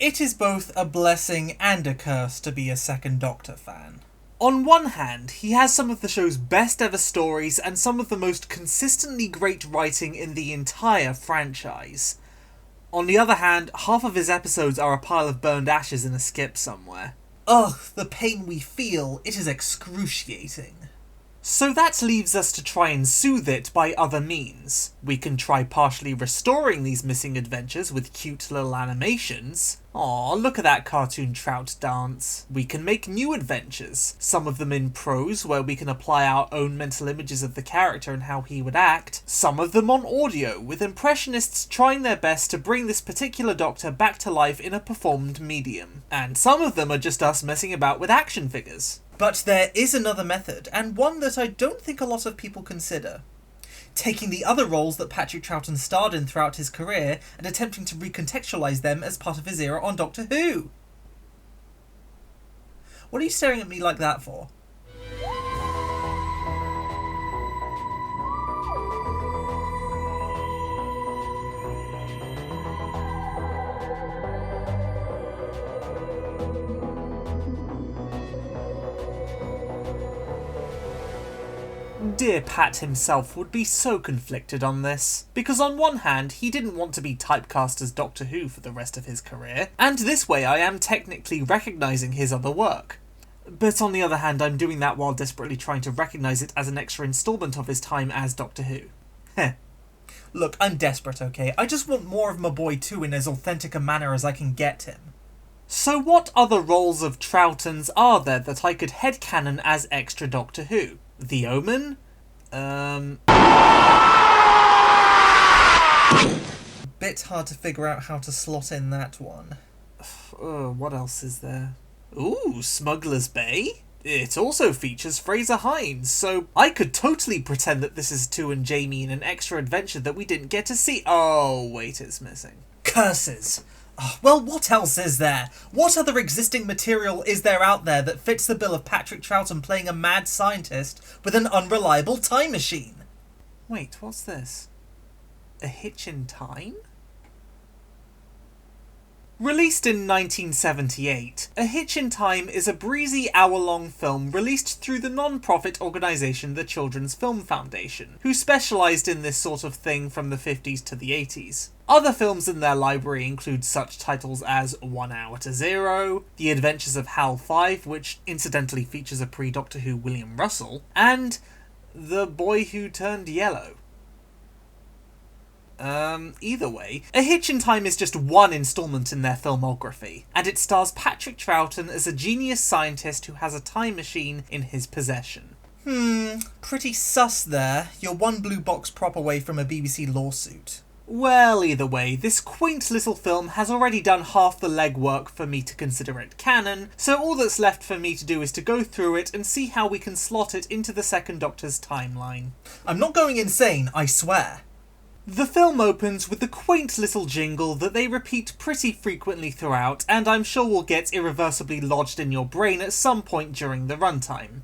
It is both a blessing and a curse to be a Second Doctor fan. On one hand, he has some of the show's best ever stories and some of the most consistently great writing in the entire franchise. On the other hand, half of his episodes are a pile of burned ashes in a skip somewhere. Ugh, the pain we feel, it is excruciating. So that leaves us to try and soothe it by other means. We can try partially restoring these missing adventures with cute little animations. Aw, look at that cartoon trout dance. We can make new adventures, some of them in prose where we can apply our own mental images of the character and how he would act, some of them on audio, with impressionists trying their best to bring this particular Doctor back to life in a performed medium. And some of them are just us messing about with action figures. But there is another method, and one that I don't think a lot of people consider. Taking the other roles that Patrick Troughton starred in throughout his career and attempting to recontextualise them as part of his era on Doctor Who. What are you staring at me like that for? Dear Pat himself would be so conflicted on this, because on one hand he didn't want to be typecast as Doctor Who for the rest of his career, and this way I am technically recognising his other work. But on the other hand I'm doing that while desperately trying to recognise it as an extra instalment of his time as Doctor Who. Heh. Look, I'm desperate, okay? I just want more of my boy too in as authentic a manner as I can get him. So what other roles of Troughton's are there that I could headcanon as extra Doctor Who? The Omen? Bit hard to figure out how to slot in that one. What else is there? Ooh, Smuggler's Bay? It also features Fraser Hines, so I could totally pretend that this is Tu and Jamie in an extra adventure that we didn't get to see. Oh, wait, it's missing. Curses! Well, what else is there? What other existing material is there out there that fits the bill of Patrick Troughton playing a mad scientist with an unreliable time machine? Wait, what's this? A Hitch in Time? Released in 1978, A Hitch in Time is a breezy hour-long film released through the non-profit organisation the Children's Film Foundation, who specialised in this sort of thing from the 50s to the 80s. Other films in their library include such titles as 1 Hour to Zero, The Adventures of Hal 5, which incidentally features a pre-Doctor Who William Russell, and The Boy Who Turned Yellow. Either way, A Hitch in Time is just one instalment in their filmography, and it stars Patrick Troughton as a genius scientist who has a time machine in his possession. Pretty sus there. You're one blue box prop away from a BBC lawsuit. Well, either way, this quaint little film has already done half the legwork for me to consider it canon, so all that's left for me to do is to go through it and see how we can slot it into the Second Doctor's timeline. I'm not going insane, I swear. The film opens with the quaint little jingle that they repeat pretty frequently throughout, and I'm sure will get irreversibly lodged in your brain at some point during the runtime.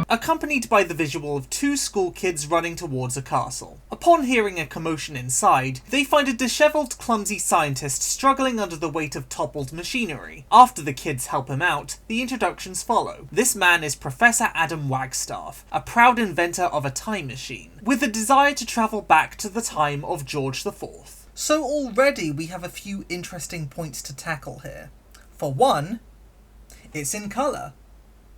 Accompanied by the visual of two school kids running towards a castle. Upon hearing a commotion inside, they find a dishevelled, clumsy scientist struggling under the weight of toppled machinery. After the kids help him out, the introductions follow. This man is Professor Adam Wagstaff, a proud inventor of a time machine, with a desire to travel back to the time of George IV. So already we have a few interesting points to tackle here. For one, it's in colour.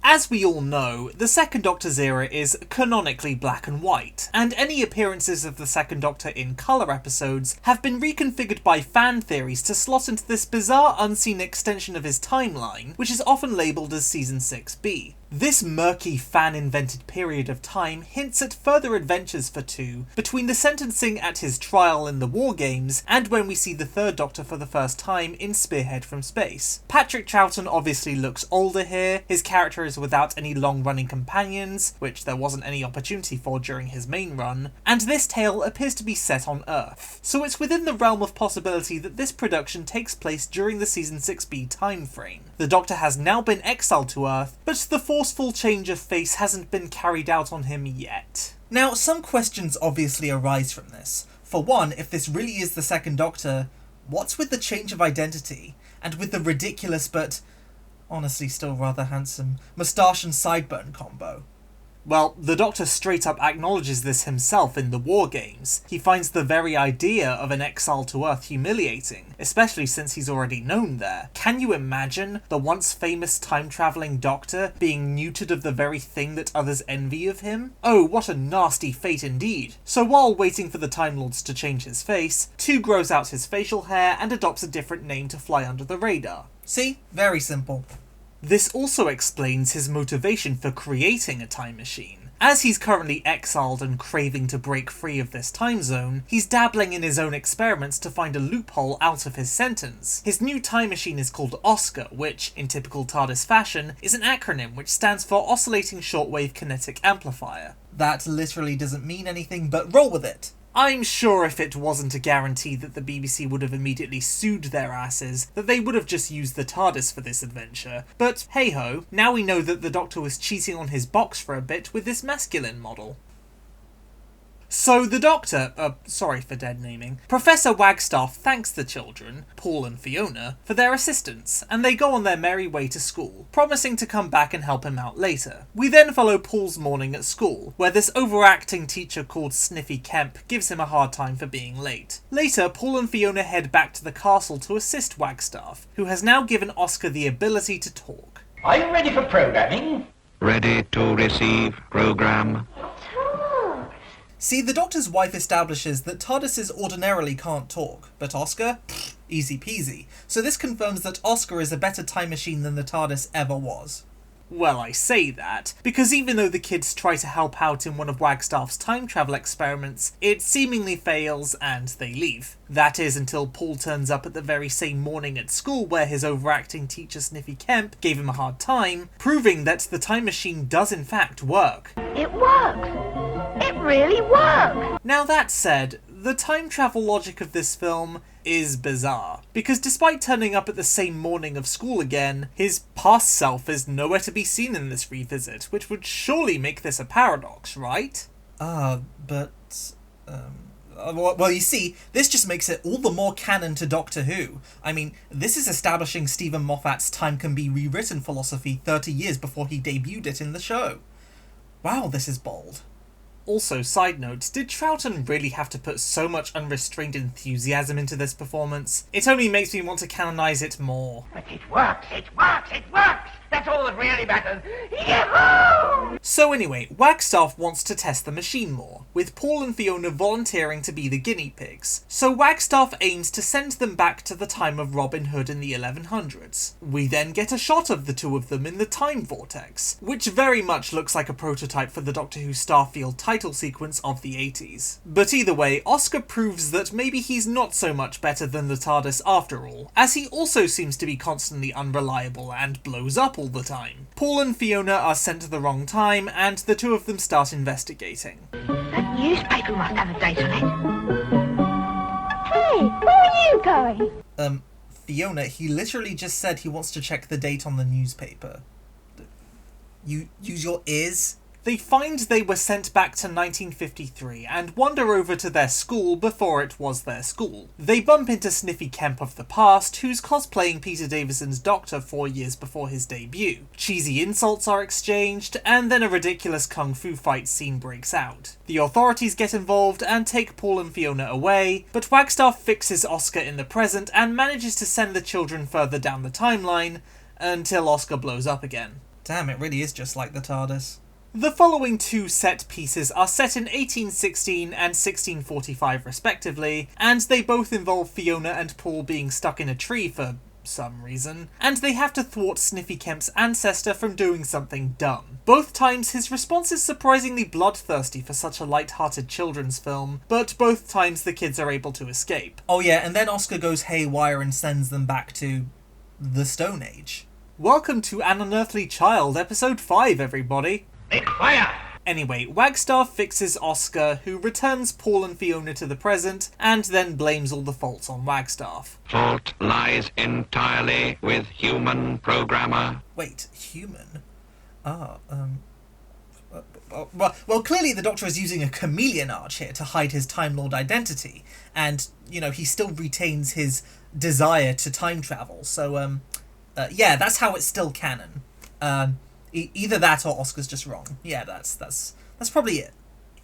As we all know, the Second Doctor's era is canonically black and white, and any appearances of the Second Doctor in colour episodes have been reconfigured by fan theories to slot into this bizarre unseen extension of his timeline, which is often labelled as Season 6B. This murky fan-invented period of time hints at further adventures for 2 between the sentencing at his trial in the War Games and when we see the Third Doctor for the first time in Spearhead from Space. Patrick Troughton obviously looks older here, his character is without any long-running companions, which there wasn't any opportunity for during his main run, and this tale appears to be set on Earth, so it's within the realm of possibility that this production takes place during the Season 6B timeframe. The Doctor has now been exiled to Earth, but the forceful change of face hasn't been carried out on him yet. Now, some questions obviously arise from this. For one, if this really is the Second Doctor, what's with the change of identity? And with the ridiculous but honestly still rather handsome moustache and sideburn combo? Well, the Doctor straight up acknowledges this himself in the War Games. He finds the very idea of an exile to Earth humiliating, especially since he's already known there. Can you imagine the once famous time-travelling Doctor being neutered of the very thing that others envy of him? Oh, what a nasty fate indeed. So while waiting for the Time Lords to change his face, 2 grows out his facial hair and adopts a different name to fly under the radar. See? Very simple. This also explains his motivation for creating a time machine. As he's currently exiled and craving to break free of this time zone, he's dabbling in his own experiments to find a loophole out of his sentence. His new time machine is called Oscar, which, in typical TARDIS fashion, is an acronym which stands for Oscillating Shortwave Kinetic Amplifier. That literally doesn't mean anything, but roll with it. I'm sure if it wasn't a guarantee that the BBC would have immediately sued their asses, that they would have just used the TARDIS for this adventure. But hey-ho, now we know that the Doctor was cheating on his box for a bit with this masculine model. So the Doctor, sorry for dead naming, Professor Wagstaff thanks the children, Paul and Fiona, for their assistance, and they go on their merry way to school, promising to come back and help him out later. We then follow Paul's morning at school, where this overacting teacher called Sniffy Kemp gives him a hard time for being late. Later, Paul and Fiona head back to the castle to assist Wagstaff, who has now given Oscar the ability to talk. Are you ready for programming? Ready to receive program. See, the Doctor's wife establishes that TARDISes ordinarily can't talk, but Oscar? Pfft, easy peasy. So this confirms that Oscar is a better time machine than the TARDIS ever was. Well, I say that, because even though the kids try to help out in one of Wagstaff's time travel experiments, it seemingly fails and they leave. That is until Paul turns up at the very same morning at school where his overacting teacher Sniffy Kemp gave him a hard time, proving that the time machine does in fact work. It works! It really works! Now that said, the time travel logic of this film is bizarre, because despite turning up at the same morning of school again, his past self is nowhere to be seen in this revisit, which would surely make this a paradox, right? Well, you see, this just makes it all the more canon to Doctor Who. I mean, this is establishing Stephen Moffat's time can be rewritten philosophy 30 years before he debuted it in the show. Wow, this is bold. Also, side note, did Troughton really have to put so much unrestrained enthusiasm into this performance? It only makes me want to canonise it more. But it works, it works, it works! That's all that really matters. Yahoo! So anyway, Wagstaff wants to test the machine more, with Paul and Fiona volunteering to be the guinea pigs. So Wagstaff aims to send them back to the time of Robin Hood in the 1100s. We then get a shot of the two of them in the time vortex, which very much looks like a prototype for the Doctor Who Starfield title sequence of the 80s. But either way, Oscar proves that maybe he's not so much better than the TARDIS after all, as he also seems to be constantly unreliable and blows up all the time. Paul and Fiona are sent to the wrong time, and the two of them start investigating. That newspaper must have a date on it. Hey, where are you going? Fiona, he literally just said he wants to check the date on the newspaper. You use your ears? They find they were sent back to 1953 and wander over to their school before it was their school. They bump into Sniffy Kemp of the past, who's cosplaying Peter Davison's Doctor 4 years before his debut. Cheesy insults are exchanged, and then a ridiculous kung fu fight scene breaks out. The authorities get involved and take Paul and Fiona away, but Wagstaff fixes Oscar in the present and manages to send the children further down the timeline, until Oscar blows up again. Damn, it really is just like the TARDIS. The following two set pieces are set in 1816 and 1645 respectively, and they both involve Fiona and Paul being stuck in a tree for some reason, and they have to thwart Sniffy Kemp's ancestor from doing something dumb. Both times his response is surprisingly bloodthirsty for such a light-hearted children's film, but both times the kids are able to escape. Oh yeah, and then Oscar goes haywire and sends them back to the Stone Age. Welcome to An Unearthly Child, episode 5, everybody. Big fire! Anyway, Wagstaff fixes Oscar, who returns Paul and Fiona to the present, and then blames all the faults on Wagstaff. Fault lies entirely with human programmer. Wait, human? Well, clearly the Doctor is using a chameleon arch here to hide his Time Lord identity, and, you know, he still retains his desire to time travel, so, yeah, that's how it's still canon. Either that or Oscar's just wrong. Yeah, that's probably it.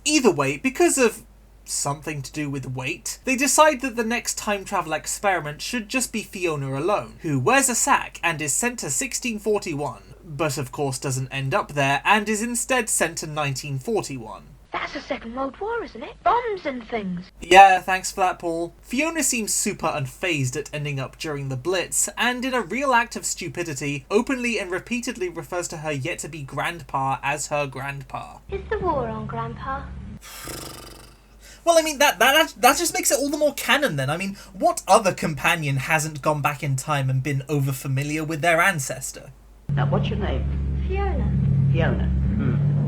Either way, because of something to do with weight, they decide that the next time travel experiment should just be Fiona alone, who wears a sack and is sent to 1641, but of course doesn't end up there and is instead sent to 1941. That's the Second World War, isn't it? Bombs and things. Yeah, thanks for that, Paul. Fiona seems super unfazed at ending up during the Blitz, and in a real act of stupidity, openly and repeatedly refers to her yet-to-be grandpa as her grandpa. Is the war on, Grandpa? Well, I mean, that just makes it all the more canon then. I mean, what other companion hasn't gone back in time and been over-familiar with their ancestor? Now, what's your name? Fiona. Fiona.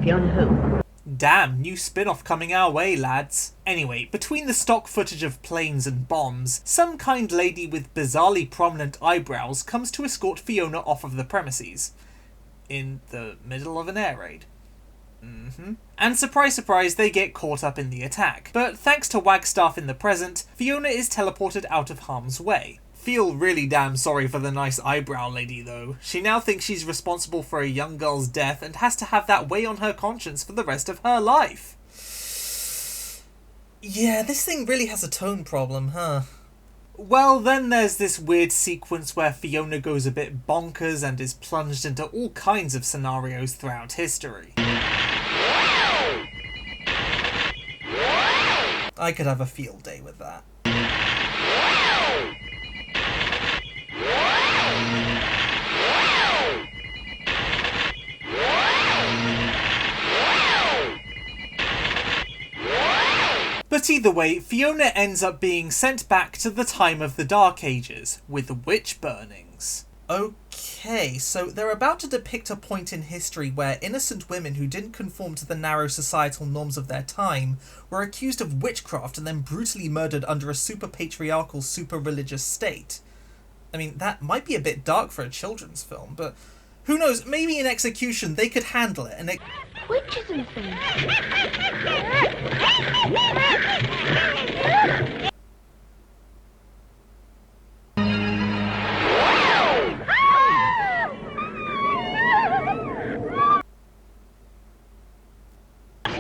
Fiona who? Damn, new spin-off coming our way, lads. Anyway, between the stock footage of planes and bombs, some kind lady with bizarrely prominent eyebrows comes to escort Fiona off of the premises. In the middle of an air raid. And surprise surprise, they get caught up in the attack. But thanks to Wagstaff in the present, Fiona is teleported out of harm's way. Feel really damn sorry for the nice eyebrow lady though. She now thinks she's responsible for a young girl's death and has to have that weigh on her conscience for the rest of her life. Yeah, this thing really has a tone problem, huh? Well, then there's this weird sequence where Fiona goes a bit bonkers and is plunged into all kinds of scenarios throughout history. I could have a field day with that. But either way, Fiona ends up being sent back to the time of the Dark Ages, with witch burnings. Okay, so they're about to depict a point in history where innocent women who didn't conform to the narrow societal norms of their time were accused of witchcraft and then brutally murdered under a super-patriarchal, super-religious state. I mean, that might be a bit dark for a children's film, but who knows, maybe in execution they could handle it, and Witches and things.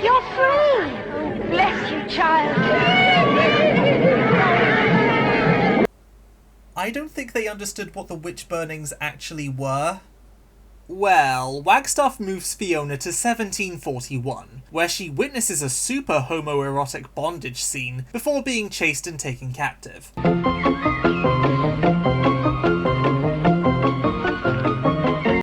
You're free! Oh, bless you, child. I don't think they understood what the witch burnings actually were. Well, Wagstaff moves Fiona to 1741, where she witnesses a super homoerotic bondage scene before being chased and taken captive.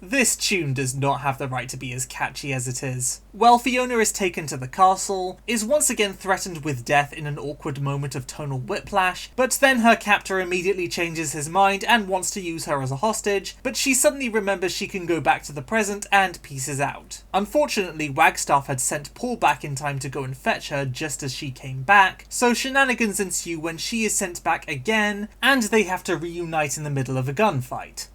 This tune does not have the right to be as catchy as it is. Well, Fiona is taken to the castle, is once again threatened with death in an awkward moment of tonal whiplash, but then her captor immediately changes his mind and wants to use her as a hostage, but she suddenly remembers she can go back to the present and pieces out. Unfortunately, Wagstaff had sent Paul back in time to go and fetch her just as she came back, so shenanigans ensue when she is sent back again, and they have to reunite in the middle of a gunfight.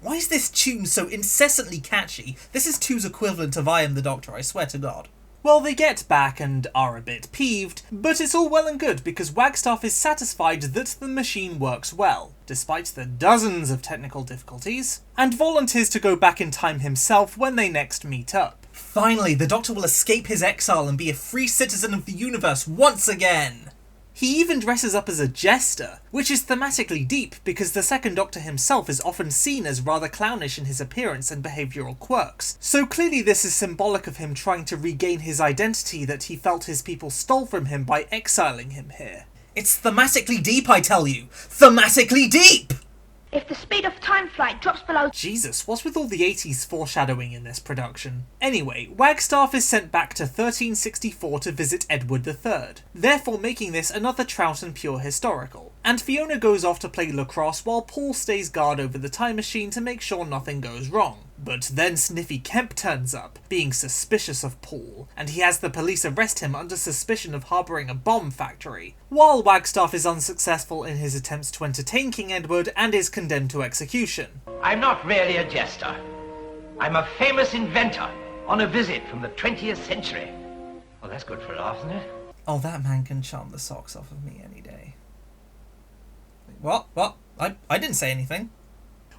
Why is this tune so incessantly catchy? This is 2's equivalent of I Am the Doctor, I swear to God. Well, they get back and are a bit peeved, but it's all well and good because Wagstaff is satisfied that the machine works well, despite the dozens of technical difficulties, and volunteers to go back in time himself when they next meet up. Finally, the Doctor will escape his exile and be a free citizen of the universe once again! He even dresses up as a jester, which is thematically deep because the Second Doctor himself is often seen as rather clownish in his appearance and behavioural quirks, so clearly this is symbolic of him trying to regain his identity that he felt his people stole from him by exiling him here. It's thematically deep, I tell you! Thematically deep! If the speed of time flight drops below... Jesus, what's with all the 80s foreshadowing in this production? Anyway, Wagstaff is sent back to 1364 to visit Edward III, therefore making this another Troughton pure historical. And Fiona goes off to play lacrosse while Paul stays guard over the time machine to make sure nothing goes wrong. But then Sniffy Kemp turns up, being suspicious of Paul, and he has the police arrest him under suspicion of harbouring a bomb factory, while Wagstaff is unsuccessful in his attempts to entertain King Edward and is condemned to execution. I'm not really a jester. I'm a famous inventor on a visit from the 20th century. Well, that's good for a laugh, isn't it? Oh, that man can charm the socks off of me any day. What? I didn't say anything.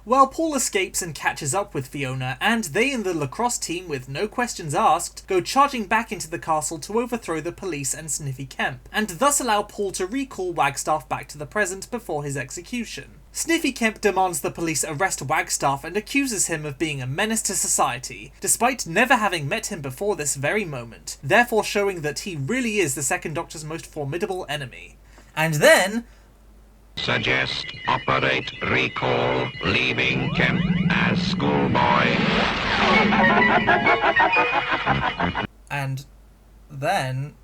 Well, Paul escapes and catches up with Fiona, and they and the lacrosse team, with no questions asked, go charging back into the castle to overthrow the police and Sniffy Kemp, and thus allow Paul to recall Wagstaff back to the present before his execution. Sniffy Kemp demands the police arrest Wagstaff and accuses him of being a menace to society, despite never having met him before this very moment, therefore showing that he really is the Second Doctor's most formidable enemy. And then... Suggest, operate, recall, leaving Kemp as schoolboy. And then...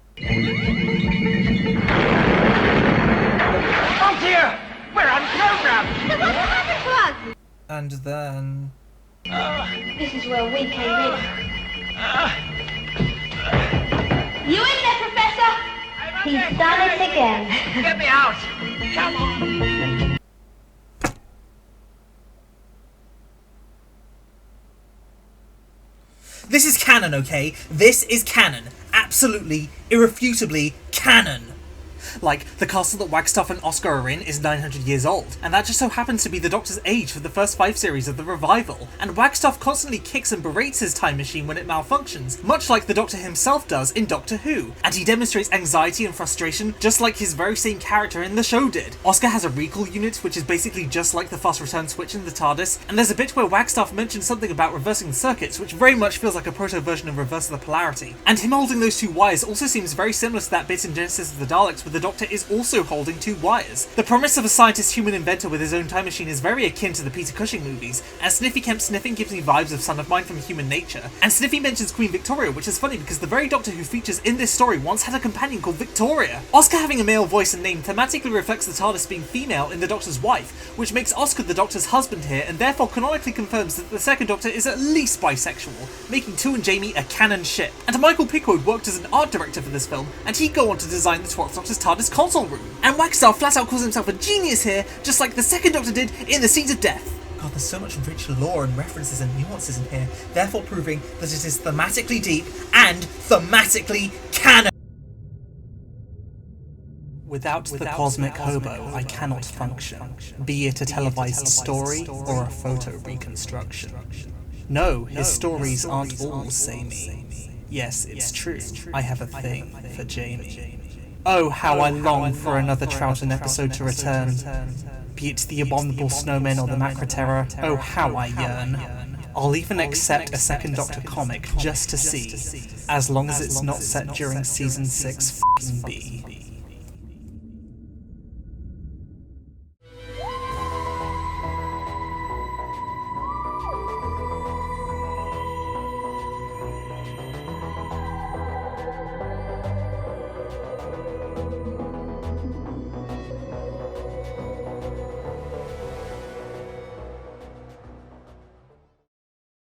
Oh dear! We're unprogrammed! So what happened to us? And then... This is where we came in. You in there, Professor? He's done it again. Get me out! Come on! This is canon, okay? This is canon. Absolutely, irrefutably canon. Like, the castle that Wagstaff and Oscar are in is 900 years old, and that just so happens to be the Doctor's age for the first 5 series of the revival, and Wagstaff constantly kicks and berates his time machine when it malfunctions, much like the Doctor himself does in Doctor Who, and he demonstrates anxiety and frustration just like his very same character in the show did. Oscar has a recall unit, which is basically just like the fast return switch in the TARDIS, and there's a bit where Wagstaff mentions something about reversing the circuits, which very much feels like a proto-version of reverse of the polarity, and him holding those 2 wires also seems very similar to that bit in Genesis of the Daleks where the Doctor is also holding 2 wires. The promise of a scientist-human inventor with his own time machine is very akin to the Peter Cushing movies, and Sniffy Kemp sniffing gives me vibes of Son of Mine from Human Nature. And Sniffy mentions Queen Victoria, which is funny because the very Doctor who features in this story once had a companion called Victoria. Oscar having a male voice and name thematically reflects the TARDIS being female in the Doctor's wife, which makes Oscar the Doctor's husband here, and therefore canonically confirms that the Second Doctor is at least bisexual, making 2 and Jamie a canon ship. And Michael Pickwood worked as an art director for this film, and he'd go on to design the 12th Doctor's TARDIS console room. And Wagstaff flat out calls himself a genius here, just like the Second Doctor did in The Seeds of Death. God, there's so much rich lore and references and nuances in here, therefore proving that it is thematically deep and thematically canon. Without the Cosmic Hobo, I cannot function, be it a televised story or a photo reconstruction. No, his stories aren't all samey. Yes, it's true, I have a thing for Jamie. Oh, how I long for another Troughton episode to return. Be it the Abominable Snowmen or the Macra Terror, oh how I yearn. I'll even accept a Second Doctor comic just to see, as long as it's not set during Season 6 f***ing B.